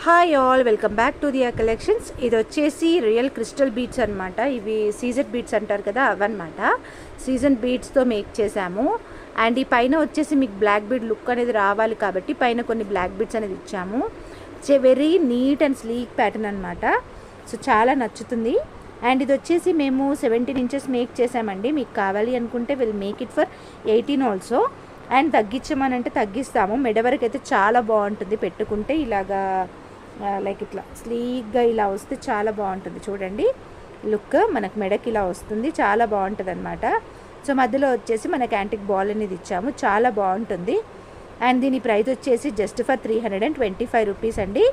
Hi all, welcome back to Diya collections. ఇది వచ్చేసి real crystal beads అనమాట. ఇవి సీజెడ్ బీడ్స్ అంటారు కదా, అవన్నమాట. సీజన్ బీడ్స్తో మేక్ చేసాము. అండ్ ఈ పైన వచ్చేసి మీకు బ్లాక్ బీడ్ లుక్ అనేది రావాలి కాబట్టి పైన కొన్ని బ్లాక్ బీడ్స్ అనేది ఇచ్చాము. It's a very neat and sleek pattern అనమాట. సో చాలా నచ్చుతుంది. అండ్ ఇది వచ్చేసి మేము 17 ఇంచెస్ మేక్ చేసామండి. మీకు కావాలి అనుకుంటే will make it for 18 also. And తగ్గించమనంటే తగ్గిస్తాము. మెడ వరకు అయితే చాలా బాగుంటుంది పెట్టుకుంటే. ఇలాగా లైక్ ఇట్లా స్లీక్గా ఇలా వస్తే చాలా బాగుంటుంది. చూడండి లుక్ మనకు మెడకి ఇలా వస్తుంది, చాలా బాగుంటుంది అనమాట. సో మధ్యలో వచ్చేసి మనకి యాంటిక్ బాల్ అనేది ఇచ్చాము, చాలా బాగుంటుంది. అండ్ దీని ప్రైస్ వచ్చేసి జస్ట్ ఫర్ 325 రూపీస్ అండి.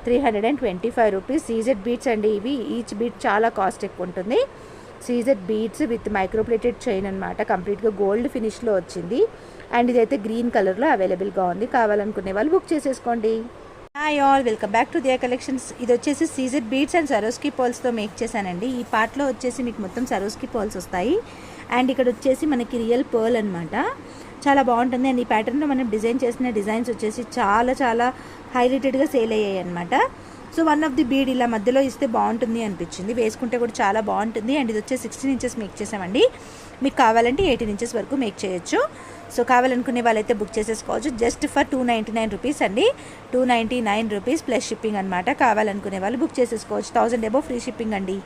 325 రూపీస్. సీజెడ్ బీడ్స్ అండి ఇవి. ఈచ్ బీడ్ చాలా కాస్ట్ ఎక్కువ ఉంటుంది. CZ beads with microplated chain అనమాట. కంప్లీట్గా గోల్డ్ ఫినిష్లో వచ్చింది. అండ్ ఇదైతే గ్రీన్ కలర్లో అవైలబుల్గా ఉంది. కావాలనుకునే వాళ్ళు బుక్ చేసేసుకోండి. Hi all, welcome back to Diya collections. ఇది వచ్చేసి సీజెడ్ బీడ్స్ అండ్ సరోస్కి పర్ల్స్తో మేక్ చేశానండి. ఈ పార్ట్లో వచ్చేసి మీకు మొత్తం సరోస్కి పర్ల్స్ వస్తాయి. అండ్ ఇక్కడ వచ్చేసి మనకి రియల్ పర్ల్ అనమాట. చాలా బాగుంటుంది. అండ్ ఈ ప్యాటర్న్లో మనం డిజైన్ చేసిన డిజైన్స్ వచ్చేసి చాలా చాలా హైలైటెడ్గా సేల్ అయ్యాయి అనమాట. So one of the bead ఇలా మధ్యలో ఇస్తే బాగుంటుంది అనిపించింది. వేసుకుంటే కూడా చాలా బాగుంటుంది. అండ్ ఇది వచ్చేసి 16 ఇంచెస్ మేక్ చేసామండి. మీకు కావాలంటే 18 ఇంచెస్ వరకు మేక్ చేయొచ్చు. సో కావాలనుకునే వాళ్ళైతే బుక్ చేసేసుకోవచ్చు. జస్ట్ ఫర్ 299 రూపీస్ అండి. 299 రూపీస్ ప్లస్ షిప్పింగ్ అనమాట. కావాలనుకునే వాళ్ళు బుక్ చేసేసుకోవచ్చు. 1000 అబోవ్ ఫ్రీ షిప్పింగ్ అండి.